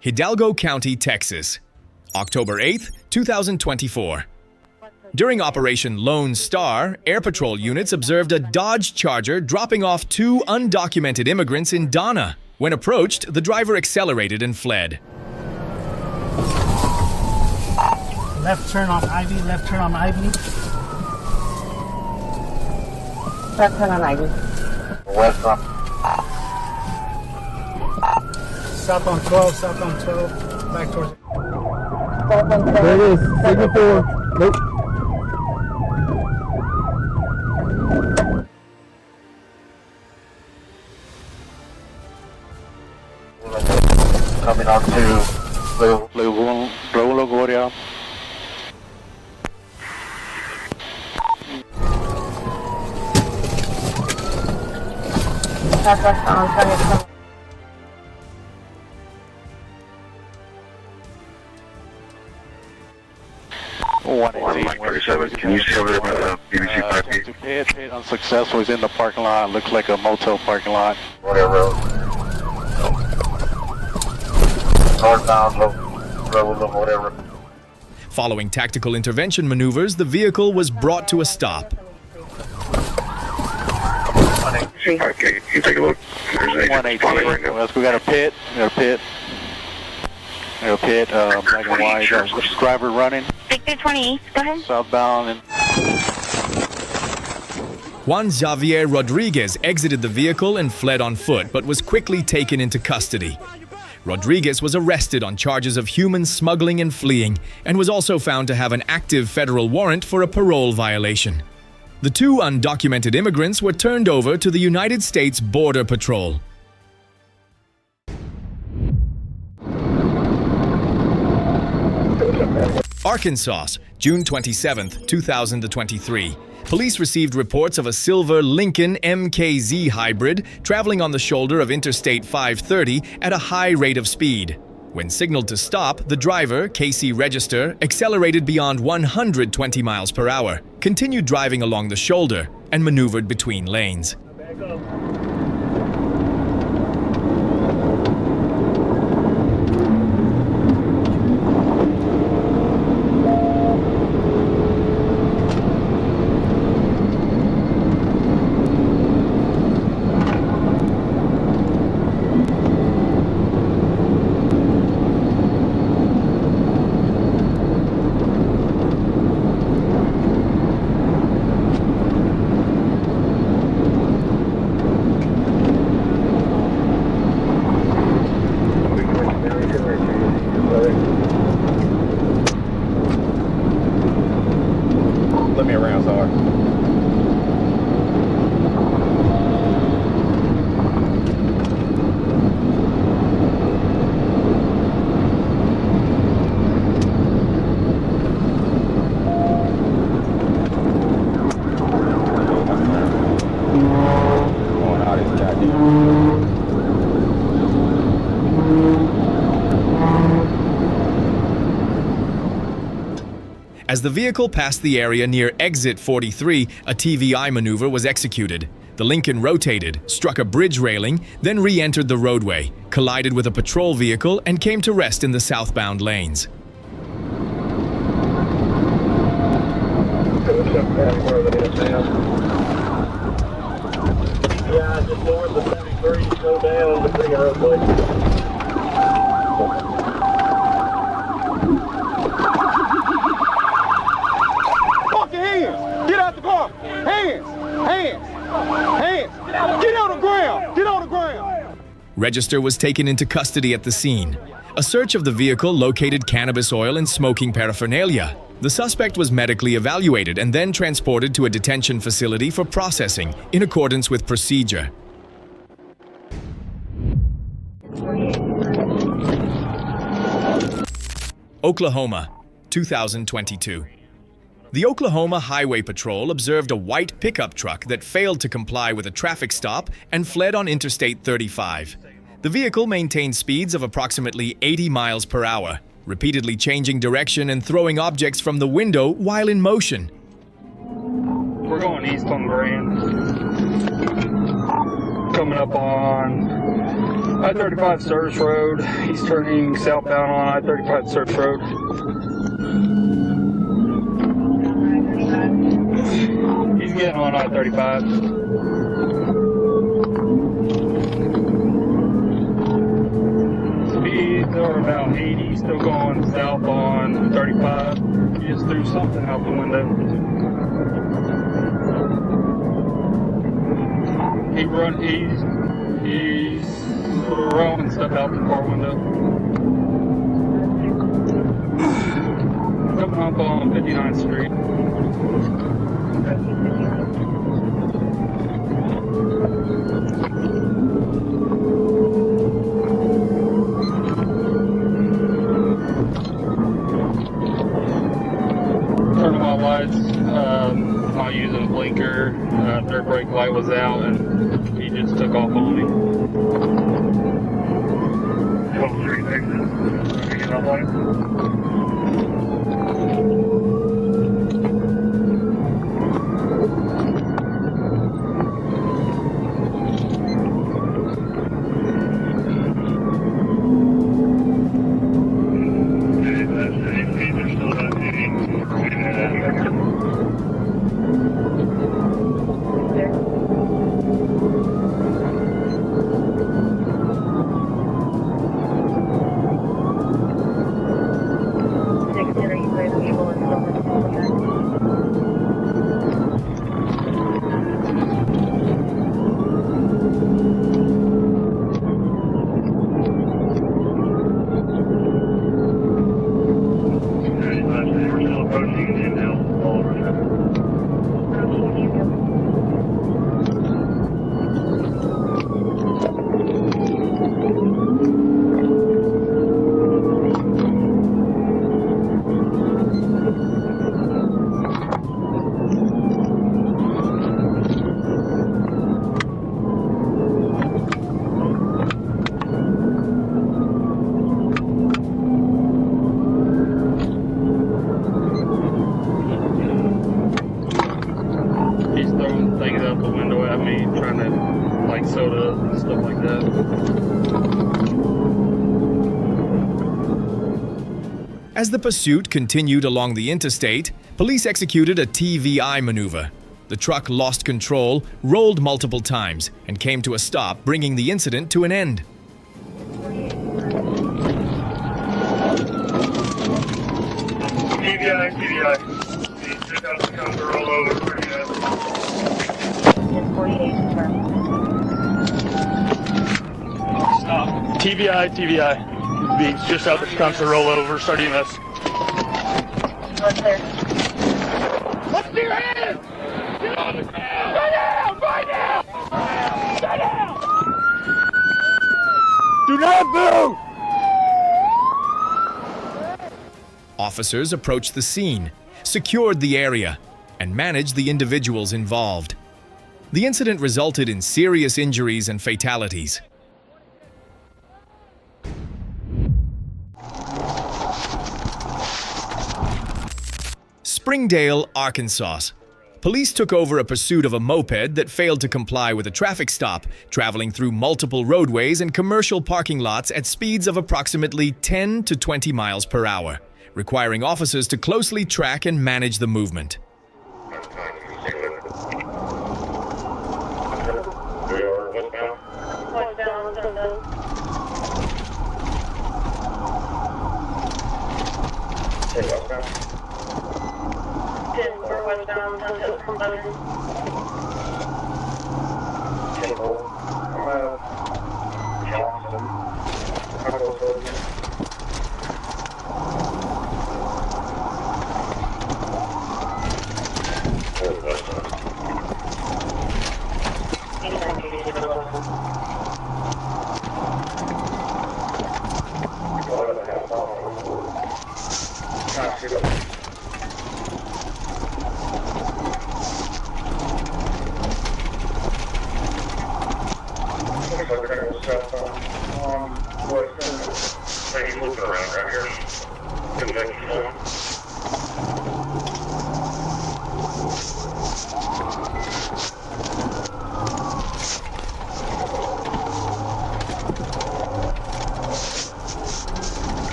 Hidalgo County, Texas, October 8th, 2024. During Operation Lone Star, Air Patrol units observed a Dodge Charger dropping off two undocumented immigrants in Donna. When approached, the driver accelerated and fled. Left turn on Ivy, left turn on Ivy. Left turn on Ivy. West on. South on 12, south on 12. Back towards it. There it is. Signal 4. Nope. Coming on to Blue Gloria. Southwest on target. 187. Can you see over there by the BBC 5 Hit unsuccessful. He's in the parking lot. Looks like a motel parking lot. Whatever. Northbound, whatever. Following tactical intervention maneuvers, the vehicle was brought to a stop. Okay, you take a look. There's a 118. right now. We got a pit. Black and white. Driver running. Victor 28, go ahead. Southbound and. Juan Xavier Rodriguez exited the vehicle and fled on foot, but was quickly taken into custody. Rodriguez was arrested on charges of human smuggling and fleeing, and was also found to have an active federal warrant for a parole violation. The two undocumented immigrants were turned over to the United States Border Patrol. Arkansas, June 27, 2023. Police received reports of a silver Lincoln MKZ hybrid traveling on the shoulder of Interstate 530 at a high rate of speed. When signaled to stop, the driver, KC Register, accelerated beyond 120 miles per hour, continued driving along the shoulder, and maneuvered between lanes. Let me around, sorry. Going out of this goddamn. As the vehicle passed the area near exit 43, a TVI maneuver was executed. The Lincoln rotated, struck a bridge railing, then re-entered the roadway, collided with a patrol vehicle, and came to rest in the southbound lanes. Yeah, just north of 73, slow down, the big roadway. Get out the car! Hands! Hands! Hands! Get on the ground! Get on the ground! Register was taken into custody at the scene. A search of the vehicle located cannabis oil and smoking paraphernalia. The suspect was medically evaluated and then transported to a detention facility for processing in accordance with procedure. Oklahoma, 2022. The Oklahoma Highway Patrol observed a white pickup truck that failed to comply with a traffic stop and fled on Interstate 35. The vehicle maintained speeds of approximately 80 miles per hour, repeatedly changing direction and throwing objects from the window while in motion. We're going east on Grand. Coming up on I-35 Service Road. He's turning southbound on I-35 Service Road. He's getting on I-35. Speeds are about 80, still going south on 35. He just threw something out the window. He's throwing stuff out the car window. Coming up on 59th Street. Turning my lights, not using a blinker. Third brake light was out and he just took off on me. 12 Street exit. Get on light. soda and stuff like that. As the pursuit continued along the interstate, police executed a TVI maneuver. The truck lost control, rolled multiple times, and came to a stop, bringing the incident to an end. TVI. Just got to come to roll over for you. Stop. TVI. Beats just out the comes to roll over, starting us. What's there? What's your hands? Get on the ground! Sit down! Right now! Sit down! Do not move! Officers approached the scene, secured the area, and managed the individuals involved. The incident resulted in serious injuries and fatalities. Springdale, Arkansas. Police took over a pursuit of a moped that failed to comply with a traffic stop, traveling through multiple roadways and commercial parking lots at speeds of approximately 10 to 20 miles per hour, requiring officers to closely track and manage the movement.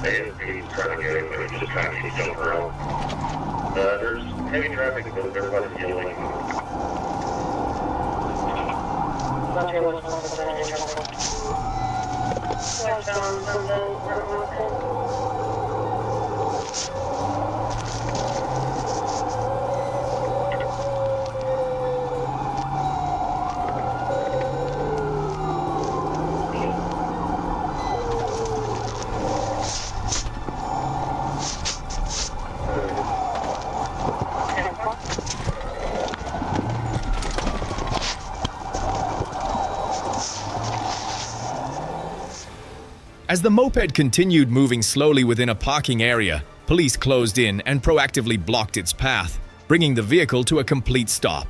And he's trying to get in, but he's just kind of jumping around. There's heavy traffic that goes everybody's yelling. As the moped continued moving slowly within a parking area, police closed in and proactively blocked its path, bringing the vehicle to a complete stop.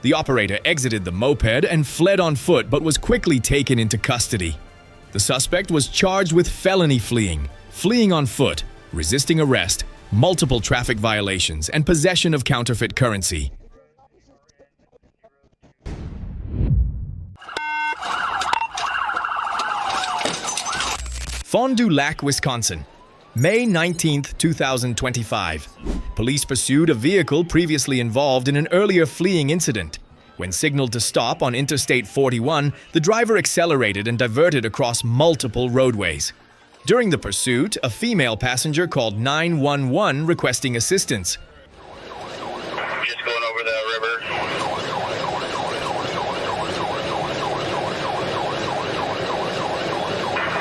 The operator exited the moped and fled on foot but was quickly taken into custody. The suspect was charged with felony fleeing on foot, resisting arrest, multiple traffic violations, and possession of counterfeit currency. Fond du Lac, Wisconsin. May 19, 2025. Police pursued a vehicle previously involved in an earlier fleeing incident. When signaled to stop on Interstate 41, the driver accelerated and diverted across multiple roadways. During the pursuit, a female passenger called 911 requesting assistance. Just going over the river.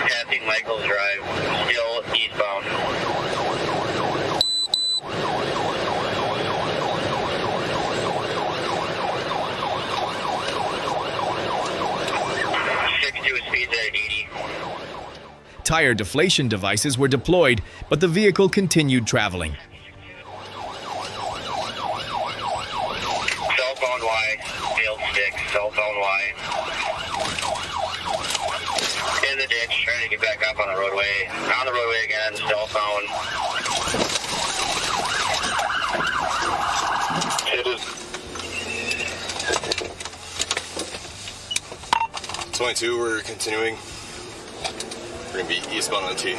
Passing Michael's Drive, still eastbound. Tire deflation devices were deployed, but the vehicle continued traveling. Cell phone Y, failed stick, cell phone Y. In the ditch, trying to get back up on the roadway. On the roadway again, cell phone. It is 22, we're continuing. We're going to be eastbound on T.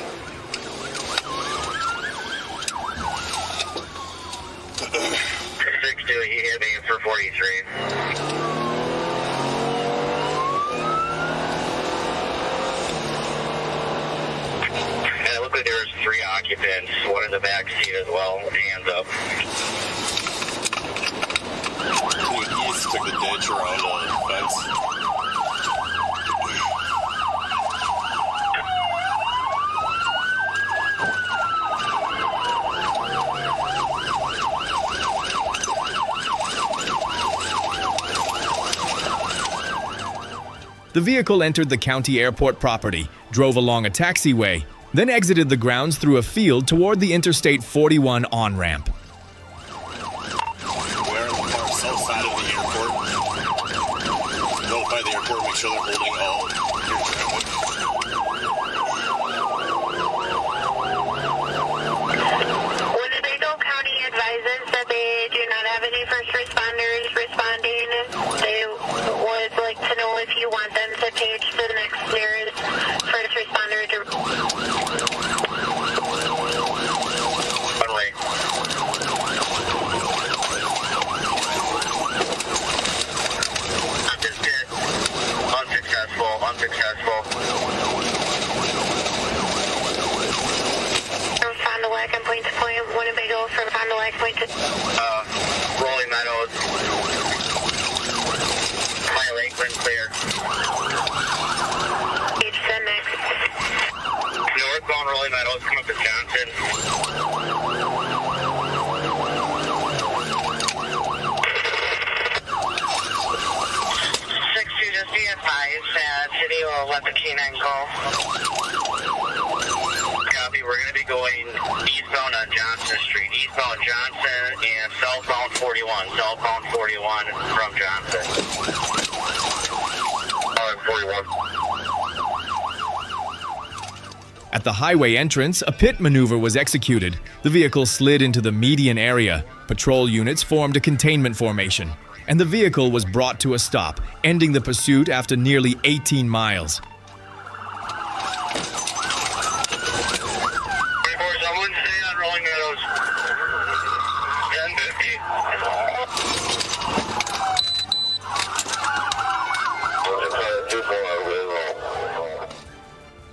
Six-2, he hit me for 43. And it looked like there was 3 occupants, one in the back seat as well, hands up. Continued east, took the ditch around the fence. The vehicle entered the county airport property, drove along a taxiway, then exited the grounds through a field toward the Interstate 41 on-ramp. We are on the far south side of the airport. Notify the airport, make sure they're holding all air traffic. Winnebago County advises that they do not have any first responders responding. They would like to know if you want them to page the next nearest first responder to... One way. Unsuccessful. From Fond du Lac and point to point, Winnebago from Fond du Lac, point to... Rolling Meadows. My Lakeland clear. Page the next. Northbound Rolling Meadows, come up to Johnson. Just be advised, City will let the K9 call. Copy, we're going to be going eastbound on Johnson Street, eastbound Johnson and southbound 41 from Johnson. 41. At the highway entrance, a pit maneuver was executed. The vehicle slid into the median area. Patrol units formed a containment formation, and the vehicle was brought to a stop, ending the pursuit after nearly 18 miles. Someone stay on Rolling Meadows. 1050.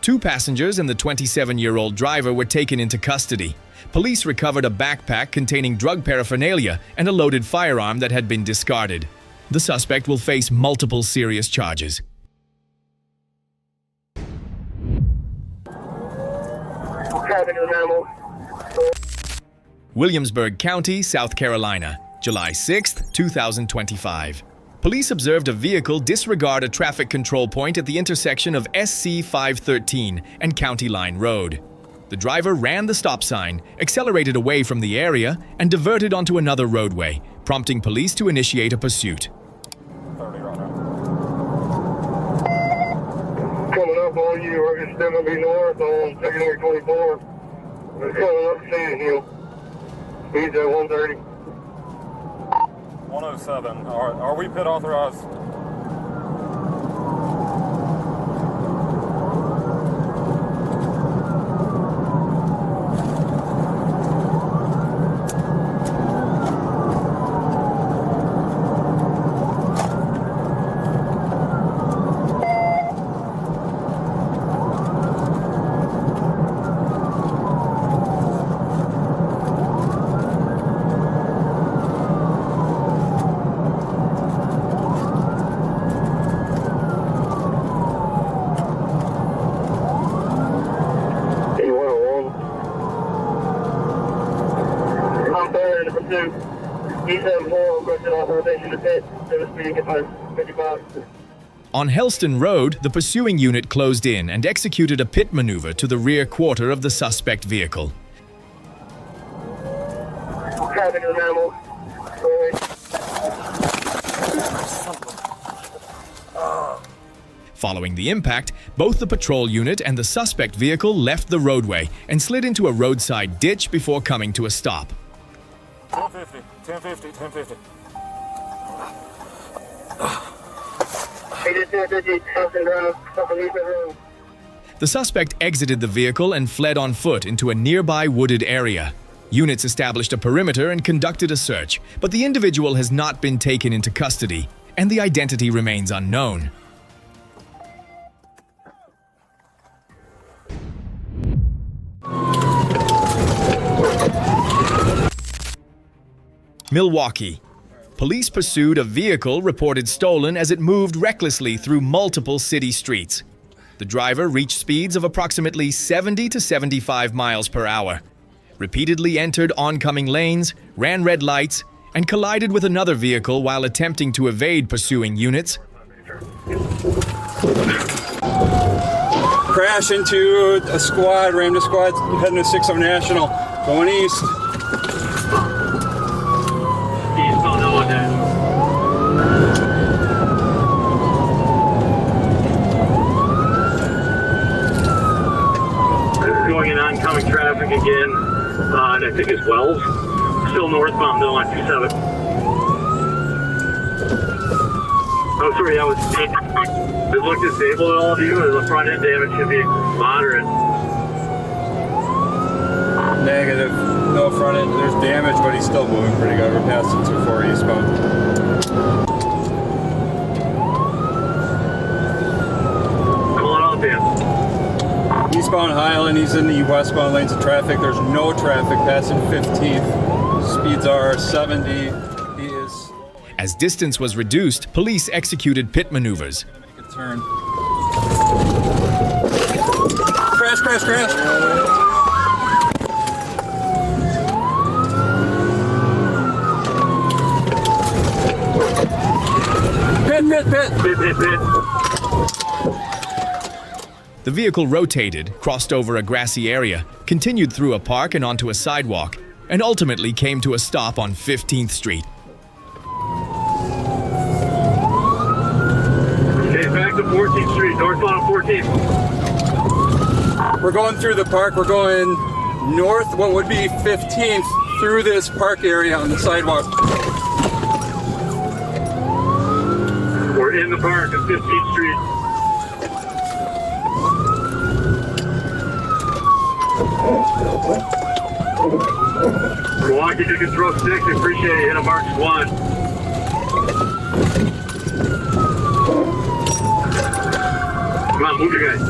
Two passengers and the 27-year-old driver were taken into custody. Police recovered a backpack containing drug paraphernalia and a loaded firearm that had been discarded. The suspect will face multiple serious charges. Williamsburg County, South Carolina, July 6, 2025. Police observed a vehicle disregard a traffic control point at the intersection of SC 513 and County Line Road. The driver ran the stop sign, accelerated away from the area, and diverted onto another roadway, prompting police to initiate a pursuit. Coming up on you, we're just going to be north on secondary 24. We're coming up Sand Hill. Speed's at 130. 107. Are we pit authorized? On Helston Road, the pursuing unit closed in and executed a pit maneuver to the rear quarter of the suspect vehicle. Following the impact, both the patrol unit and the suspect vehicle left the roadway and slid into a roadside ditch before coming to a stop. 1050, 1050, 1050. The suspect exited the vehicle and fled on foot into a nearby wooded area. Units established a perimeter and conducted a search, but the individual has not been taken into custody, and the identity remains unknown. Milwaukee. Police pursued a vehicle reported stolen as it moved recklessly through multiple city streets. The driver reached speeds of approximately 70 to 75 miles per hour, repeatedly entered oncoming lanes, ran red lights, and collided with another vehicle while attempting to evade pursuing units. Crash into a squad, rammed a squad heading to 60 National, going east. Going in oncoming traffic again, and I think it's Wells. Still northbound though on 27. Oh, sorry, that was. It looked disabled at all of you. The front end damage should be moderate. Negative. No front end. There's damage, but he's still moving pretty good. We're passing 24 eastbound. Calling out there. Eastbound Highland, he's in the westbound lanes of traffic. There's no traffic passing 15th. Speeds are 70. He is. As distance was reduced, police executed pit maneuvers. Make a turn. Crash, crash, crash. Pit. The vehicle rotated, crossed over a grassy area, continued through a park and onto a sidewalk, and ultimately came to a stop on 15th Street. Okay, back to 14th Street, northbound 14th. We're going through the park. We're going north, what would be 15th, through this park area on the sidewalk. We're in the park at 15th Street. Milwaukee, you can throw 6. I appreciate it. Hit a March 1. Come on, move you guys.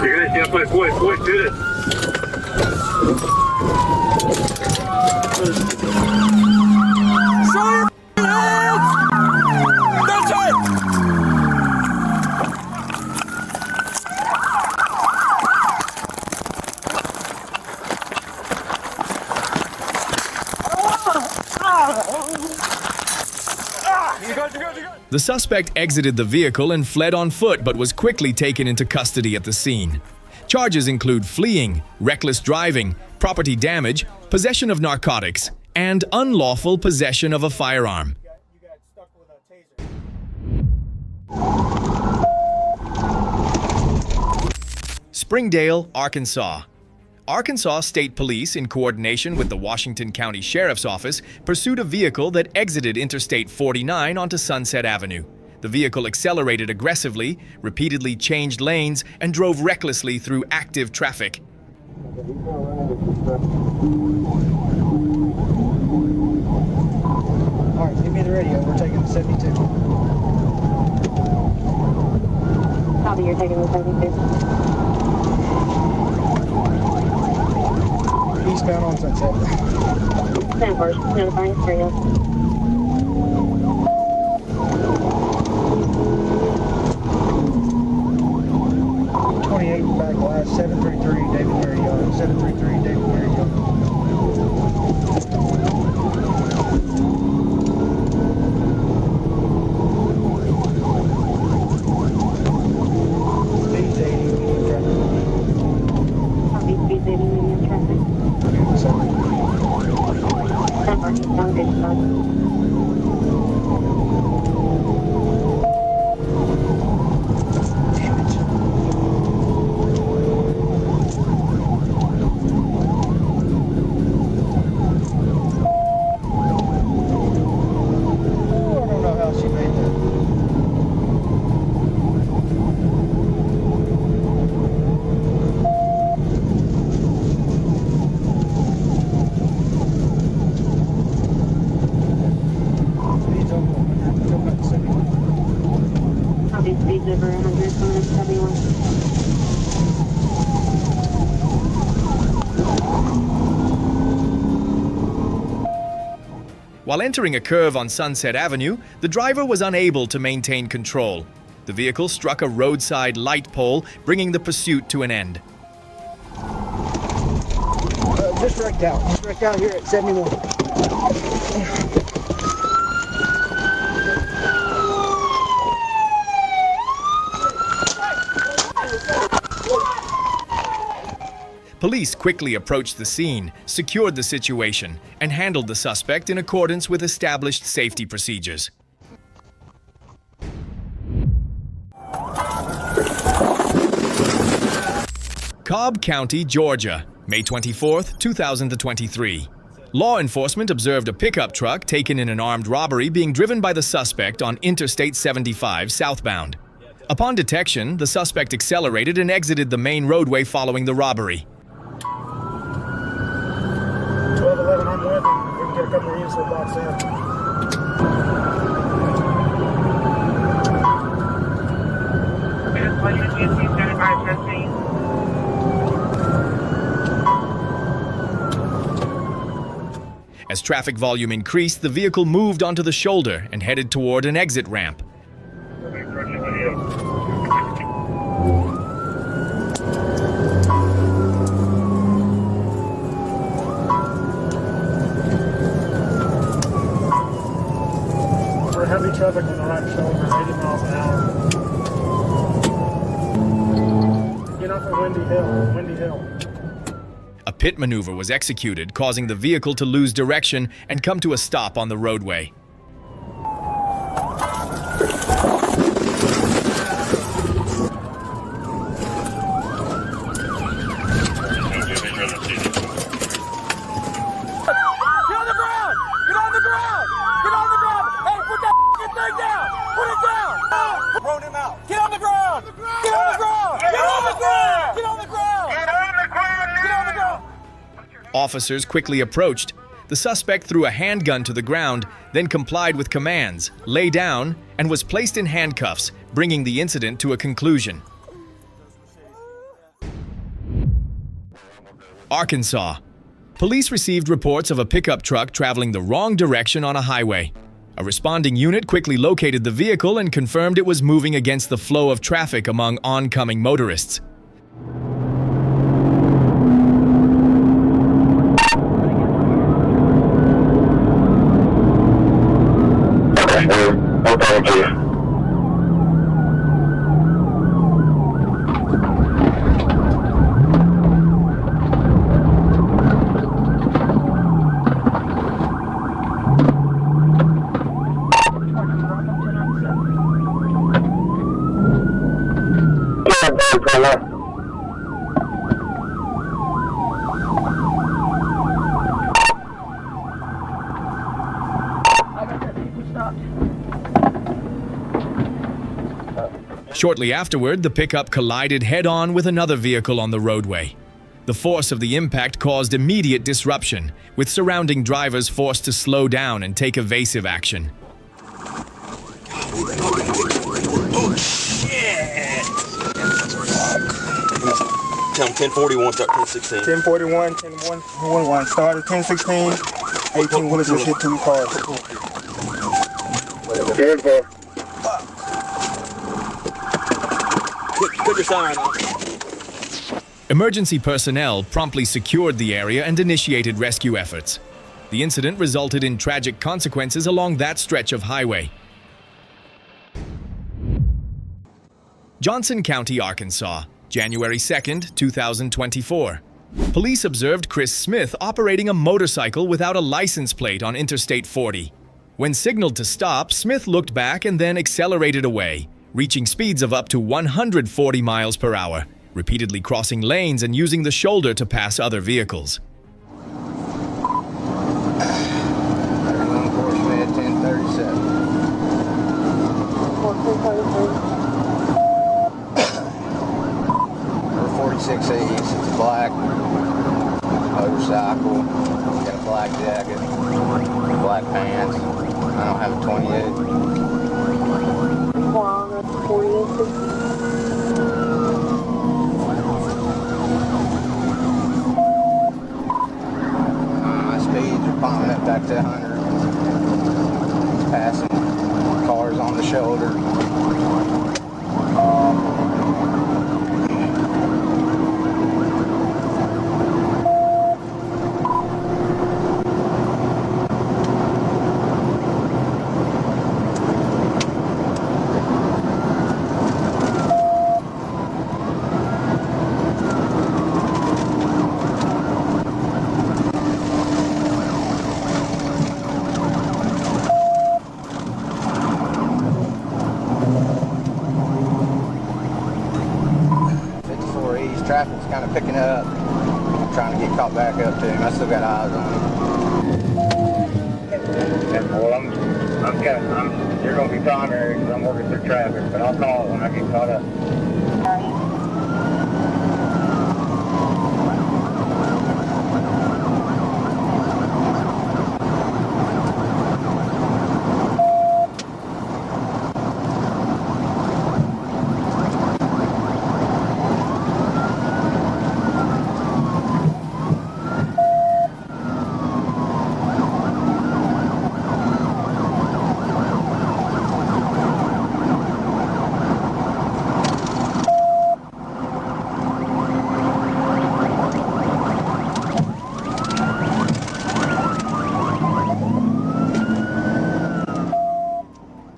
You guys, yeah, point, hit it. Show your hands! That's it! The suspect exited the vehicle and fled on foot but was quickly taken into custody at the scene. Charges include fleeing, reckless driving, property damage, possession of narcotics, and unlawful possession of a firearm. You got stuck with a taser. Springdale, Arkansas. Arkansas State Police, in coordination with the Washington County Sheriff's Office, pursued a vehicle that exited Interstate 49 onto Sunset Avenue. The vehicle accelerated aggressively, repeatedly changed lanes, and drove recklessly through active traffic. All right, give me the radio. We're taking the 72. Copy, you're taking the 72. Eastbound on Sunset. 10-4, notifying radio. 28 back last, 733 David Marriott, 733 David Marriott. Speed's 80 medium traffic. Copy, speed's 80 medium traffic. 10-4, sound good, start. Speeds over 100, coming up 71. While entering a curve on Sunset Avenue, the driver was unable to maintain control. The vehicle struck a roadside light pole, bringing the pursuit to an end. Just wrecked out. Just wrecked out here at 71. Police quickly approached the scene, secured the situation, and handled the suspect in accordance with established safety procedures. Cobb County, Georgia, May 24, 2023. Law enforcement observed a pickup truck taken in an armed robbery being driven by the suspect on Interstate 75 southbound. Upon detection, the suspect accelerated and exited the main roadway following the robbery. 1211, I'm with him. We can get a couple of units with box in. As traffic volume increased, the vehicle moved onto the shoulder and headed toward an exit ramp. We're heavy traffic on the right shoulder, 80 miles an hour. Get off of Windy Hill. A pit maneuver was executed, causing the vehicle to lose direction and come to a stop on the roadway. Officers quickly approached. The suspect threw a handgun to the ground, then complied with commands, lay down, and was placed in handcuffs, bringing the incident to a conclusion. Arkansas. Police received reports of a pickup truck traveling the wrong direction on a highway. A responding unit quickly located the vehicle and confirmed it was moving against the flow of traffic among oncoming motorists. No problem, Chief. Shortly afterward, the pickup collided head-on with another vehicle on the roadway. The force of the impact caused immediate disruption, with surrounding drivers forced to slow down and take evasive action. Oh, shit! Tell 1041, start 1016. 1041, 1011, started 1016, 18 wheelers just hit 2 cars. Put your siren on. Emergency personnel promptly secured the area and initiated rescue efforts. The incident resulted in tragic consequences along that stretch of highway. Johnson County, Arkansas, January 2nd, 2024. Police observed Chris Smith operating a motorcycle without a license plate on Interstate 40. When signaled to stop, Smith looked back and then accelerated away, reaching speeds of up to 140 miles per hour, repeatedly crossing lanes and using the shoulder to pass other vehicles. Enforcement 1037. 46 East, it's black, motorcycle, got a black jacket, black pants. I don't have a 28. Speeds are climbing up back to 100. It's passing cars on the shoulder. Traffic's kind of picking up. I'm trying to get caught back up to him. I still got eyes on him. Well, you're going to be primary because I'm working through traffic, but I'll call it when I get caught up.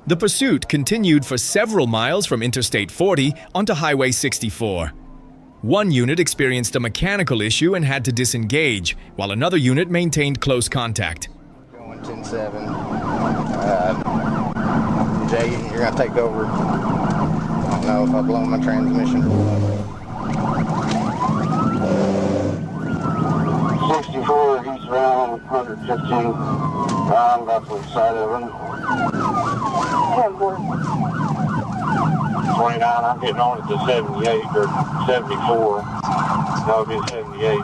The pursuit continued for several miles from Interstate 40 onto Highway 64. One unit experienced a mechanical issue and had to disengage, while another unit maintained close contact. Going 10-7. Jay, you're going to take over. I don't know if I blow my transmission. 64, he's around 115. That's the side of him. 29, I'm getting on it to 78 or 74. That would be 78.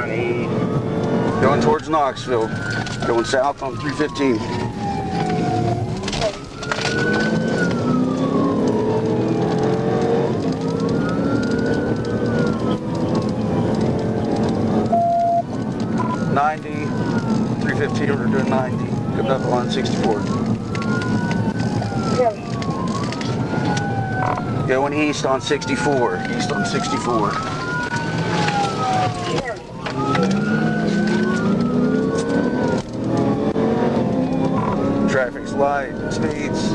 39 east. Going towards Knoxville. Going south on 315. '90, 315. We're doing 90. Coming up on 64. Going east on 64. East on 64. Traffic's light, speeds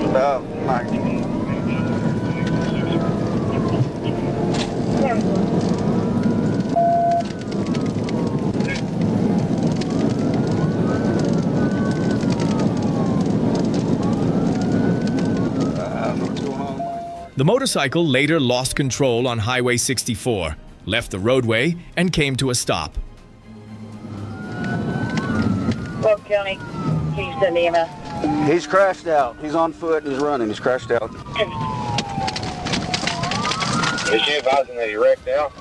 about 90. The motorcycle later lost control on Highway 64, left the roadway, and came to a stop. Polk County, Houston, EMS. He's crashed out. He's on foot and he's running. He's crashed out. Is she advising that he wrecked out?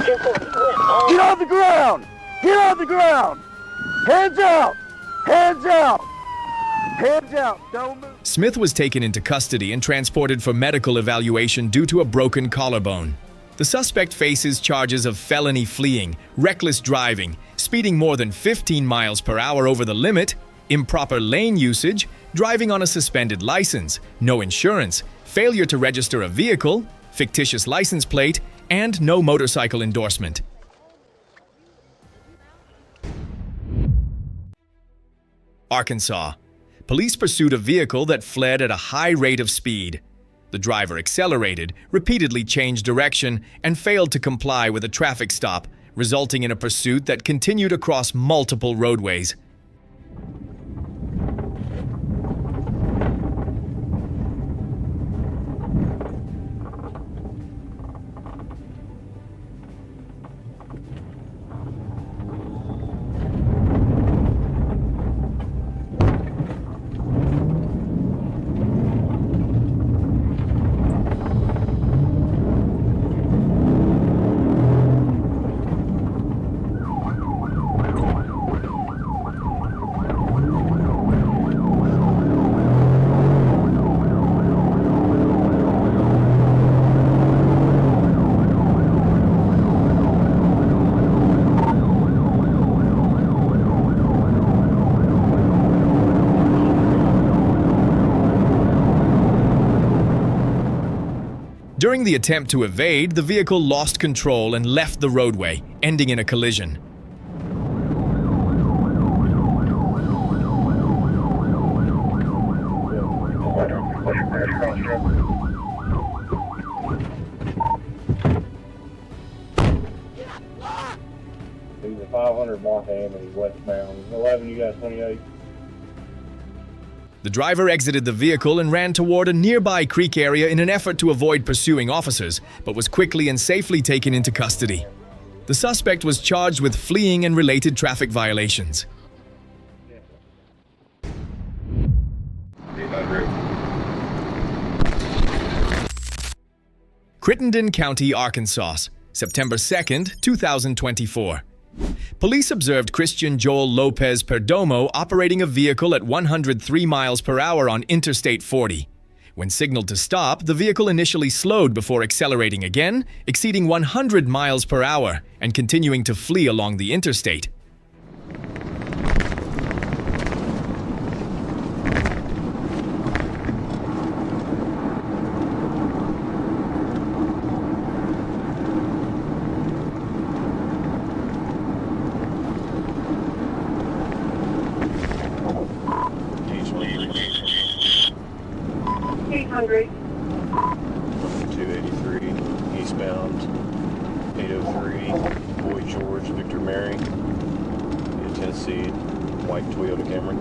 Get off the ground! Get off the ground! Hands out! Hands out! Hands out! Don't move! Smith was taken into custody and transported for medical evaluation due to a broken collarbone. The suspect faces charges of felony fleeing, reckless driving, speeding more than 15 miles per hour over the limit, improper lane usage, driving on a suspended license, no insurance, failure to register a vehicle, fictitious license plate, and no motorcycle endorsement. Arkansas. Police pursued a vehicle that fled at a high rate of speed. The driver accelerated, repeatedly changed direction, and failed to comply with a traffic stop, resulting in a pursuit that continued across multiple roadways. During the attempt to evade, the vehicle lost control and left the roadway, ending in a collision. He's a 500 block and he's westbound. 11, you got 28. The driver exited the vehicle and ran toward a nearby creek area in an effort to avoid pursuing officers, but was quickly and safely taken into custody. The suspect was charged with fleeing and related traffic violations. Crittenden County, Arkansas, September 2nd, 2024. Police observed Christian Joel Lopez Perdomo operating a vehicle at 103 miles per hour on Interstate 40. When signaled to stop, the vehicle initially slowed before accelerating again, exceeding 100 miles per hour and continuing to flee along the interstate. Eastbound, 803, Boyd George, Victor Mary, Tennessee, white Toyota Camry.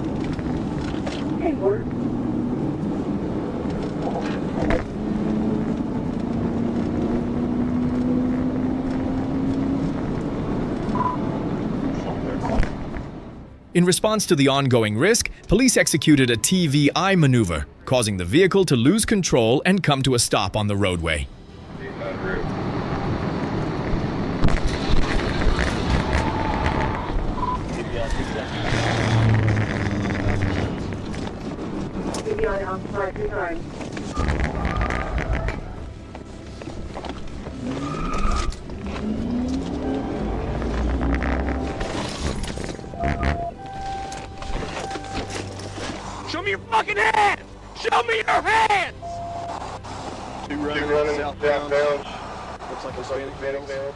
In response to the ongoing risk, police executed a TVI maneuver, causing the vehicle to lose control and come to a stop on the roadway. Show me your fucking hands! Show me your hands! Two running southbound. Looks like a Hispanic.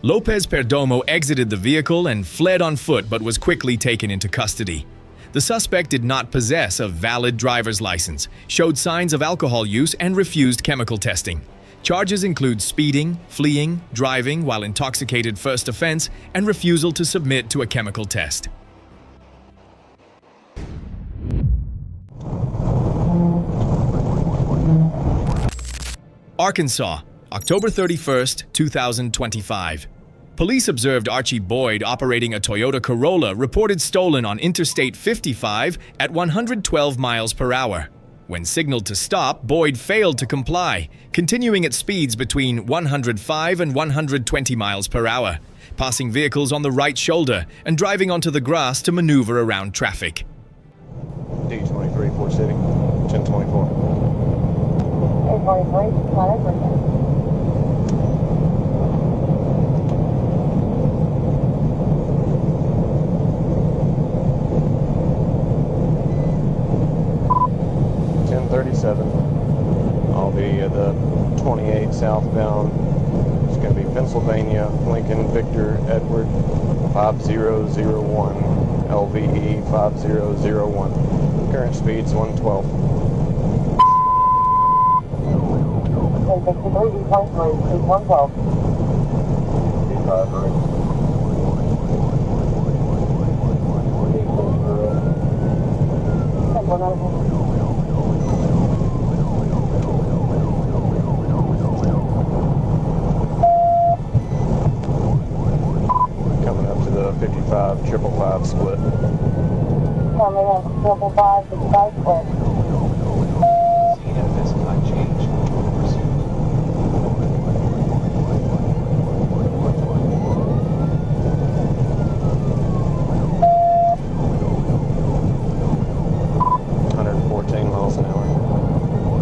Lopez Perdomo exited the vehicle and fled on foot but was quickly taken into custody. The suspect did not possess a valid driver's license, showed signs of alcohol use, and refused chemical testing. Charges include speeding, fleeing, driving while intoxicated first offense, and refusal to submit to a chemical test. Arkansas, October 31st, 2025. Police observed Archie Boyd operating a Toyota Corolla reported stolen on Interstate 55 at 112 miles per hour. When signaled to stop, Boyd failed to comply, continuing at speeds between 105 and 120 miles per hour, passing vehicles on the right shoulder and driving onto the grass to maneuver around traffic. D23, Fort City, 1024. 1023, not everything. I'll be at the 28 southbound. It's going to be Pennsylvania, Lincoln, Victor, Edward, 5001, LVE 5001. Current speed's 112. 1063, D23, speed 112. Coming up to the 55 555 split. Coming up, 55, 55 split.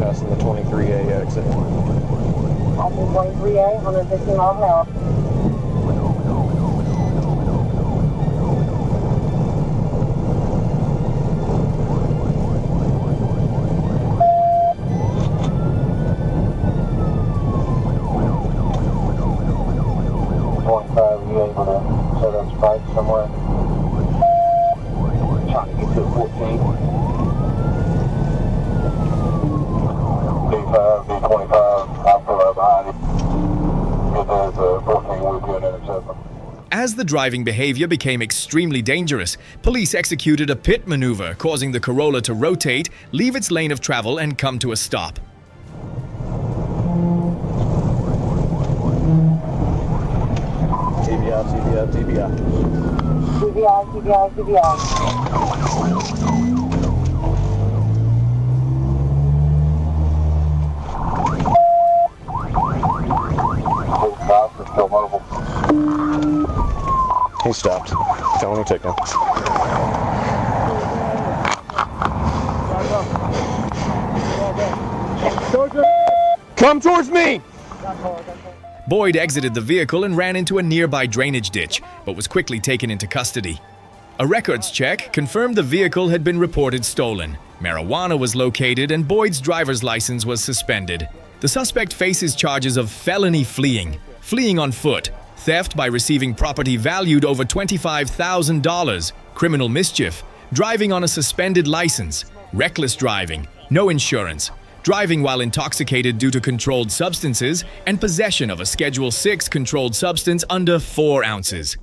Passing the 23A exit. Passing 23A, 115 miles an hour. You able to set up spikes somewhere? Trying to get to 14. D5, D25, I'll pull up behind you. Get there to 14, we'll do an interceptor. As the driving behavior became extremely dangerous, police executed a pit maneuver, causing the Corolla to rotate, leave its lane of travel, and come to a stop. TBI, TBI, TBI. TBI, TBI, TBI. Still mobile. He stopped. Felony ticket. Come towards me! Boyd exited the vehicle and ran into a nearby drainage ditch, but was quickly taken into custody. A records check confirmed the vehicle had been reported stolen. Marijuana was located and Boyd's driver's license was suspended. The suspect faces charges of felony fleeing, fleeing on foot, theft by receiving property valued over $25,000, criminal mischief, driving on a suspended license, reckless driving, no insurance, driving while intoxicated due to controlled substances, and possession of a Schedule 6 controlled substance under 4 ounces.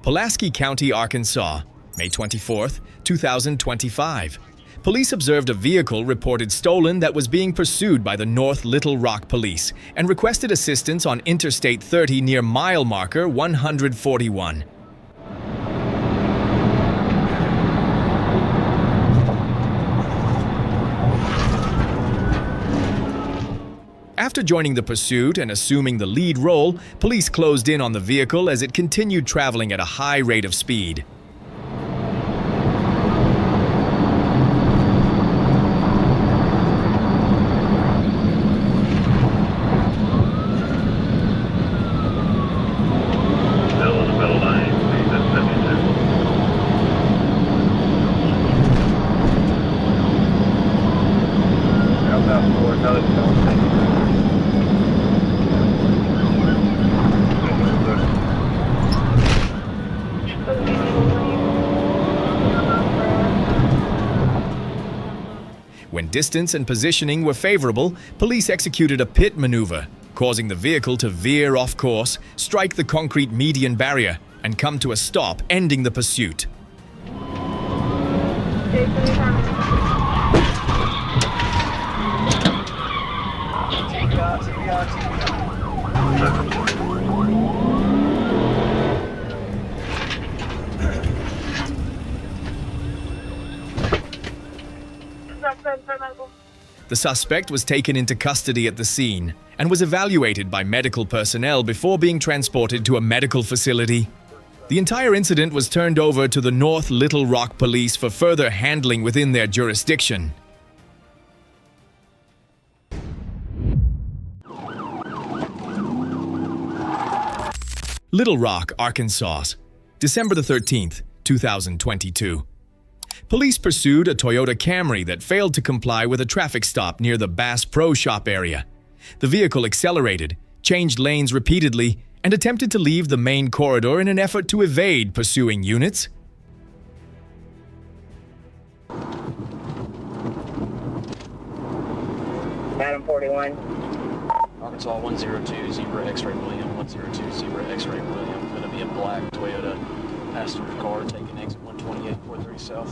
Pulaski County, Arkansas, May 24th, 2025. Police observed a vehicle reported stolen that was being pursued by the North Little Rock Police and requested assistance on Interstate 30 near mile marker 141. After After joining the pursuit and assuming the lead role, police closed in on the vehicle as it continued traveling at a high rate of speed. When distance and positioning were favorable, police executed a pit maneuver, causing the vehicle to veer off course, strike the concrete median barrier, and come to a stop, ending the pursuit. The suspect was taken into custody at the scene and was evaluated by medical personnel before being transported to a medical facility. The entire incident was turned over to the North Little Rock Police for further handling within their jurisdiction. Little Rock, Arkansas, December the 13th, 2022. Police pursued a Toyota Camry that failed to comply with a traffic stop near the Bass Pro Shop area. The vehicle accelerated, changed lanes repeatedly, and attempted to leave the main corridor in an effort to evade pursuing units. Adam 41. Arkansas 102, Zebra X-Ray William, 102, Zebra X-Ray William. Going to be a black Toyota passenger car taking exit 128, 430 South.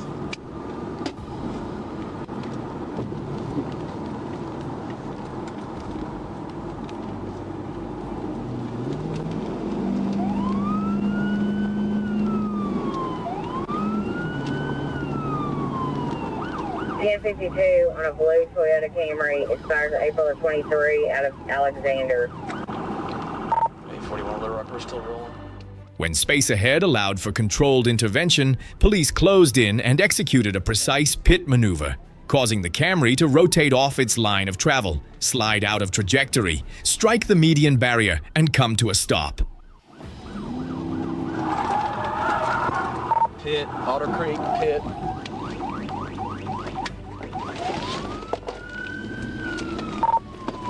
$10.52 on a blue Toyota Camry. It starts April of 23 out of Alexander. 841 Little Rock, we're still rolling. When space ahead allowed for controlled intervention, police closed in and executed a precise pit maneuver, causing the Camry to rotate off its line of travel, slide out of trajectory, strike the median barrier, and come to a stop. Pit, Otter Creek, pit.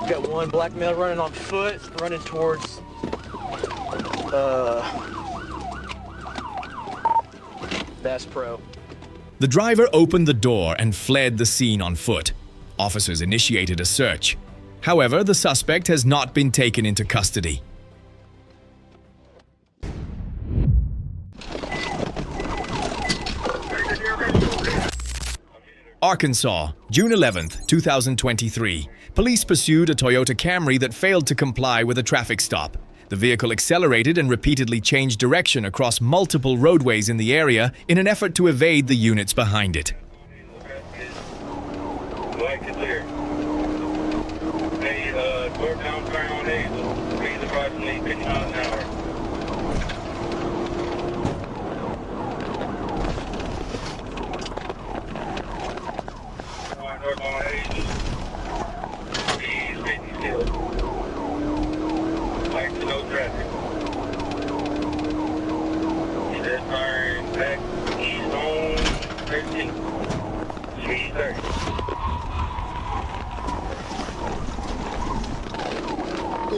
Got one black male running on foot, running towards Bass Pro. The driver opened the door and fled the scene on foot. Officers initiated a search. However, the suspect has not been taken into custody. Arkansas, June 11th, 2023. Police pursued a Toyota Camry that failed to comply with a traffic stop. The vehicle accelerated and repeatedly changed direction across multiple roadways in the area in an effort to evade the units behind it.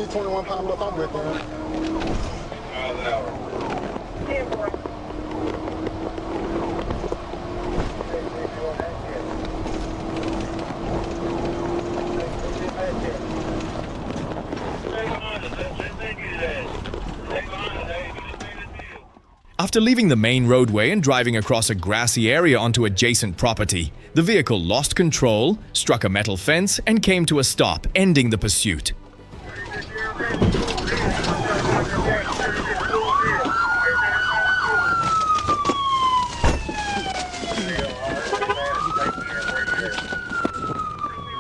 E21 pound left, I'm with him. Miles an hour. After leaving the main roadway and driving across a grassy area onto adjacent property, the vehicle lost control, struck a metal fence, and came to a stop, ending the pursuit.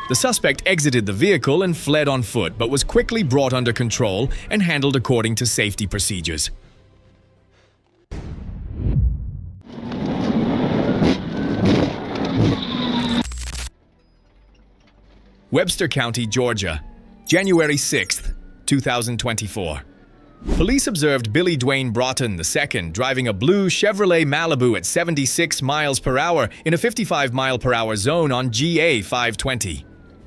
The suspect exited the vehicle and fled on foot, but was quickly brought under control and handled according to safety procedures. Webster County, Georgia, January 6, 2024. Police observed Billy Dwayne Broughton II driving a blue Chevrolet Malibu at 76 miles per hour in a 55 mile per hour zone on GA 520.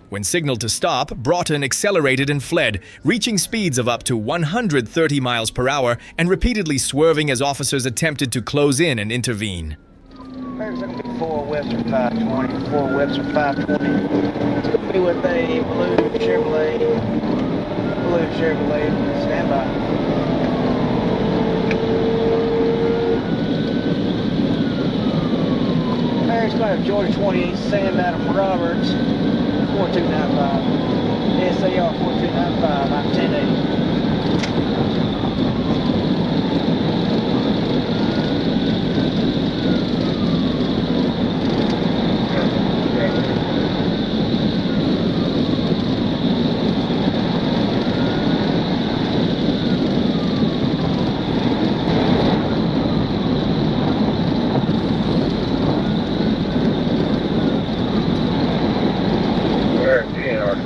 When signaled to stop, Broughton accelerated and fled, reaching speeds of up to 130 miles per hour and repeatedly swerving as officers attempted to close in and intervene. 4 Webster 520, 4 Webster 520. It's going to be with a blue Chevrolet, stand by. Mary's going to have Georgia 28, Sam Adam Roberts, 4295. SAR 4295, I'm 1080.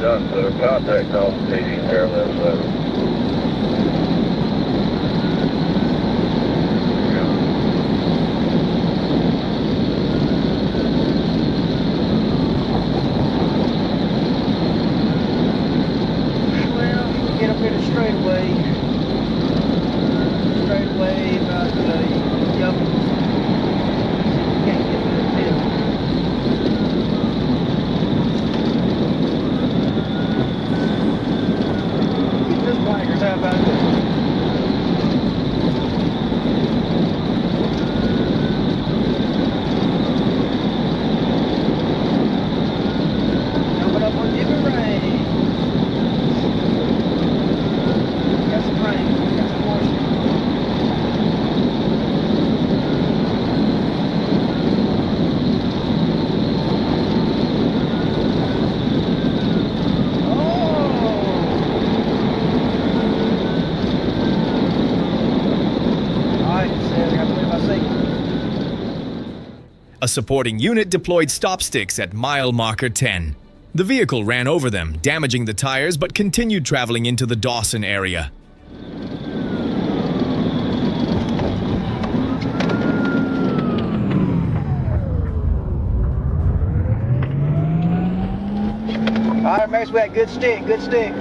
Done, so contact off speeding parallel 7. Well, get up here to straightaway about the Young's. Can't get to the field. How about this? Coming up on Jimmy Rain. Got some rain, got some moisture. A supporting unit deployed stop sticks at mile marker 10. The vehicle ran over them, damaging the tires, but continued traveling into the Dawson area. All right, Max, we got good stick, good stick.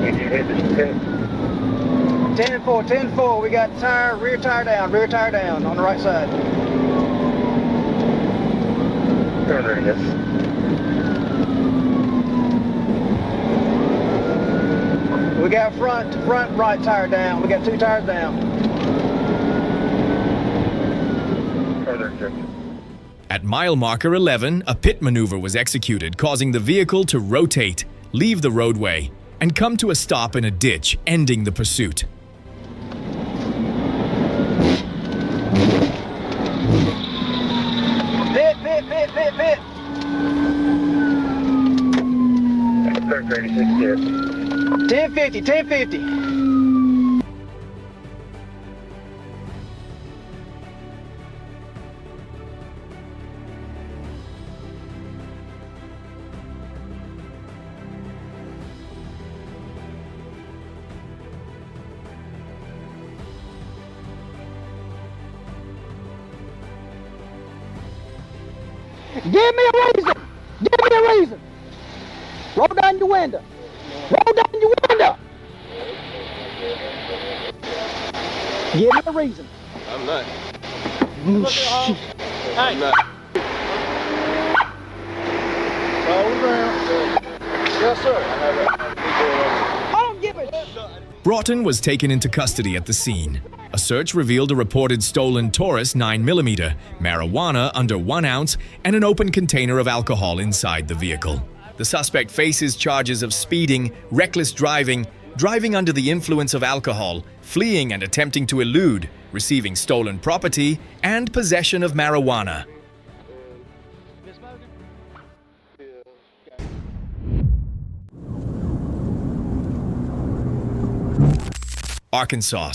You hit the 10-4, 10-4. We got rear tire down on the right side. There it is. We got front right tire down. We got 2 tires down. At mile marker 11, a pit maneuver was executed, causing the vehicle to rotate, leave the roadway, and come to a stop in a ditch, ending the pursuit. Pit. 1050. Give me a reason. Roll down your window. Give me a reason. I'm not. Shit. I'm not. Yes, sir. I don't give a shit. Broughton was taken into custody at the scene. A search revealed a reported stolen Taurus 9mm, marijuana under 1 ounce, and an open container of alcohol inside the vehicle. The suspect faces charges of speeding, reckless driving, driving under the influence of alcohol, fleeing and attempting to elude, receiving stolen property, and possession of marijuana. Arkansas.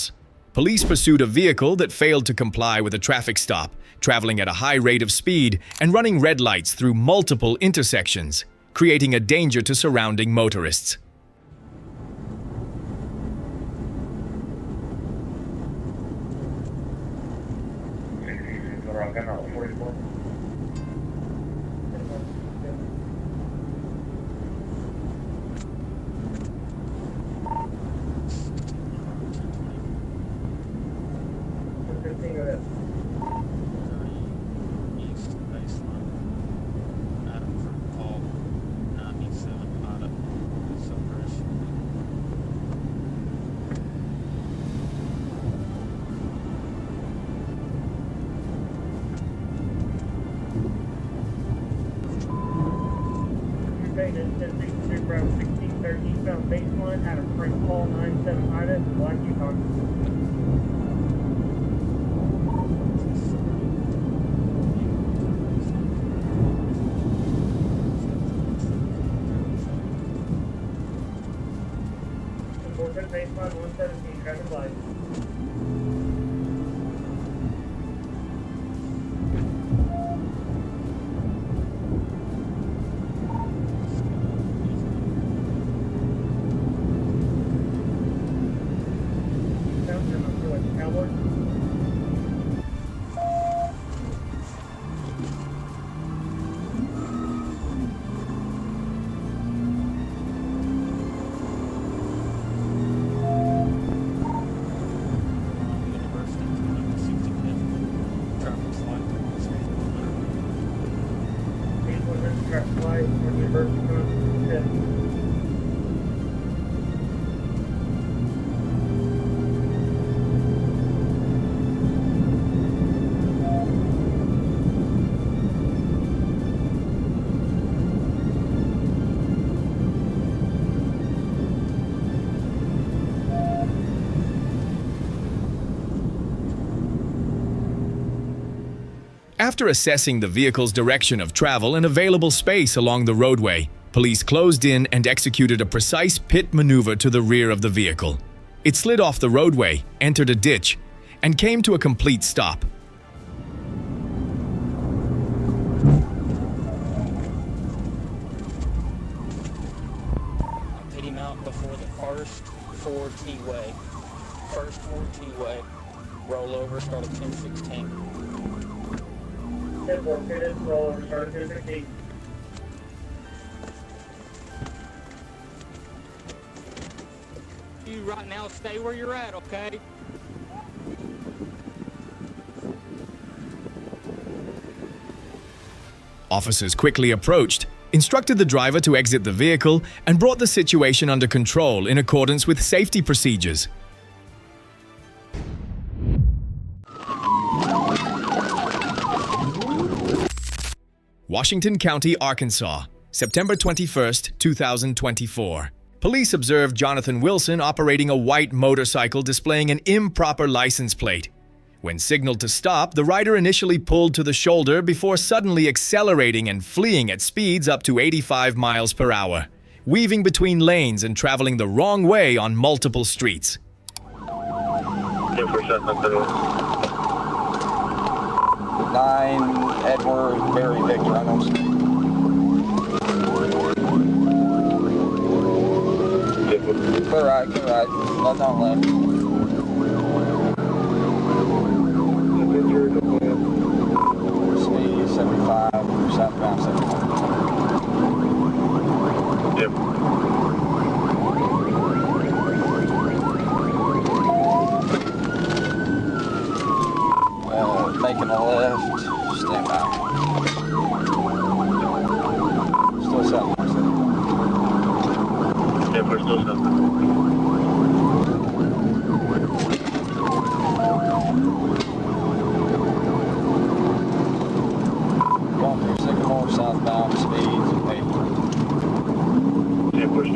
Police pursued a vehicle that failed to comply with a traffic stop, traveling at a high rate of speed and running red lights through multiple intersections, creating a danger to surrounding motorists. Baseline out of Frank Paul 97 Ida, Black Yukon. Baseline 117, traffic light. After assessing the vehicle's direction of travel and available space along the roadway, police closed in and executed a precise pit maneuver to the rear of the vehicle. It slid off the roadway, entered a ditch, and came to a complete stop. Hit him out before the first Ford T-way. First Ford T-way. Roll over, start at 1016. 10-4, fitted, roll over, start at 1016. You right now stay where you're at, okay? Officers quickly approached, instructed the driver to exit the vehicle, and brought the situation under control in accordance with safety procedures. Washington County, Arkansas, September 21, 2024. Police observed Jonathan Wilson operating a white motorcycle displaying an improper license plate. When signaled to stop, the rider initially pulled to the shoulder before suddenly accelerating and fleeing at speeds up to 85 miles per hour, weaving between lanes and traveling the wrong way on multiple streets. 9 Edward Barry Victor, unknown street. Clear right, left on left. Speed 75, southbound 75. Yep. Making a left, stand by. Still southbound 75. Yep, we're still southbound. Going through Sycamore, southbound, speeds, and 80. Yep, we're still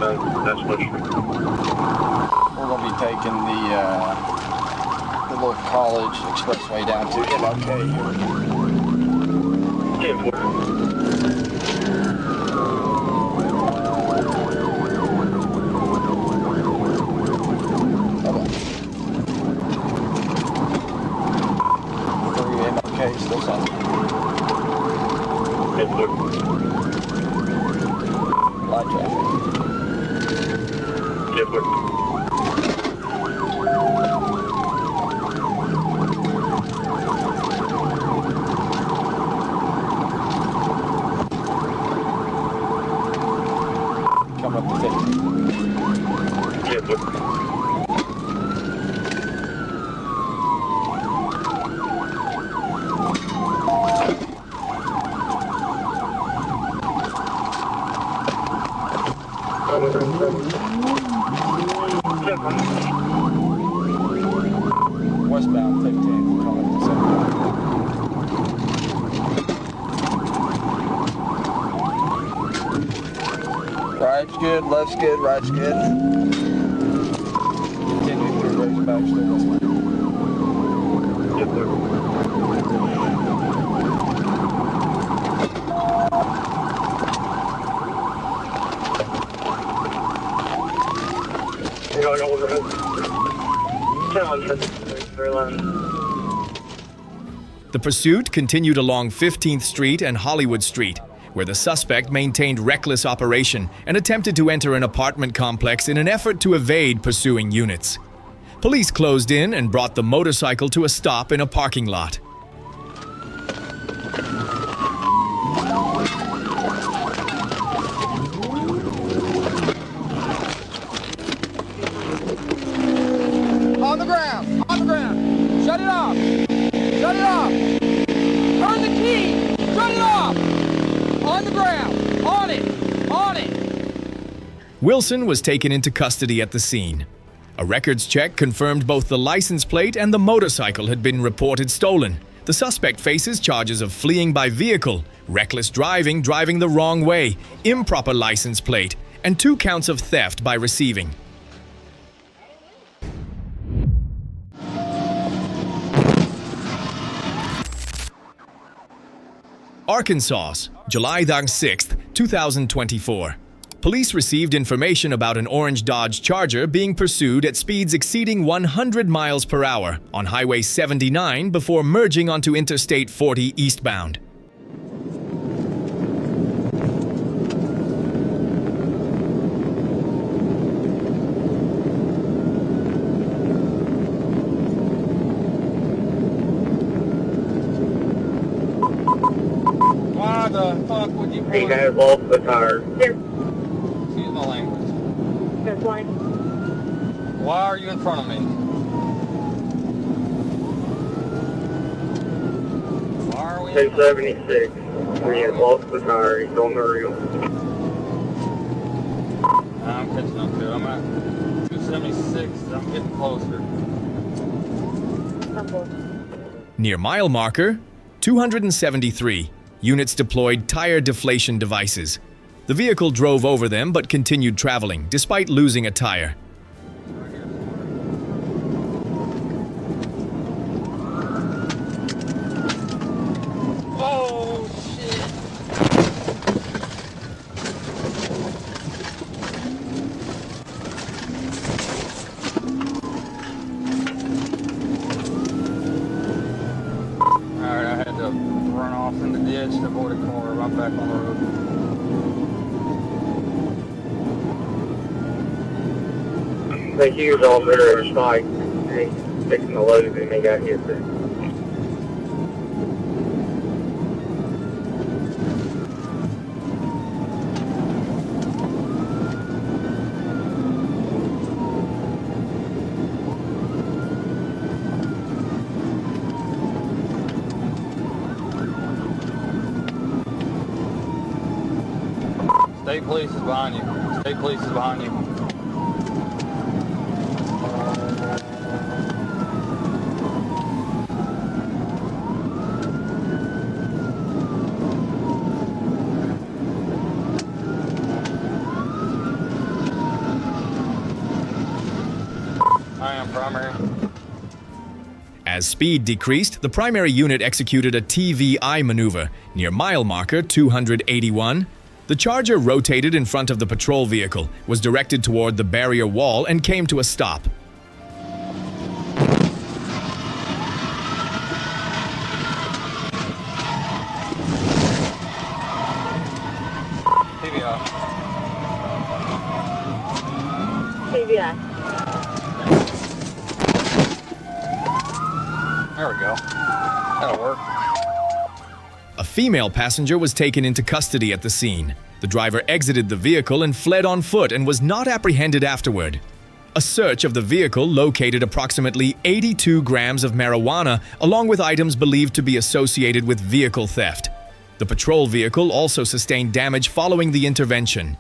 eastbound, that's what street. We're going to be taking the little college expressway down to MLK here. 10-4. Still south. Light traffic. Come up to 50. Westbound 15, coming to 7. Right's good, left's good, right's good. Continue through Razorback, still westbound. The pursuit continued along 15th Street and Hollywood Street, where the suspect maintained reckless operation and attempted to enter an apartment complex in an effort to evade pursuing units. Police closed in and brought the motorcycle to a stop in a parking lot. On the ground! On the ground! Shut it off! Shut it off! Turn the key! Shut it off! On the ground! On it! On it! Wilson was taken into custody at the scene. A records check confirmed both the license plate and the motorcycle had been reported stolen. The suspect faces charges of fleeing by vehicle, reckless driving, driving the wrong way, improper license plate, and 2 counts of theft by receiving. Arkansas, July 6, 2024. Police received information about an orange Dodge Charger being pursued at speeds exceeding 100 miles per hour on Highway 79 before merging onto Interstate 40 eastbound. Why the fuck would you He has lost the tire. Excuse my language. That's fine. Why are you in front of me? Why are we 276. He has lost the tire. He's on the reel. I'm catching up to it. I'm at 276. I'm getting closer. Near mile marker 273, units deployed tire deflation devices. The vehicle drove over them but continued traveling, despite losing a tire. Oh, shit. Alright, I had to run off in the ditch to avoid a car. I'm back on the road. I think he was all there at a spike. He's fixing the load and he got hit there. State police is behind you. State police is behind you. I am primary. As speed decreased, the primary unit executed a TVI maneuver near mile marker 281. The Charger rotated in front of the patrol vehicle, was directed toward the barrier wall, and came to a stop. TVI. There we go. That'll work. A female passenger was taken into custody at the scene. The driver exited the vehicle and fled on foot and was not apprehended afterward. A search of the vehicle located approximately 82 grams of marijuana, along with items believed to be associated with vehicle theft. The patrol vehicle also sustained damage following the intervention.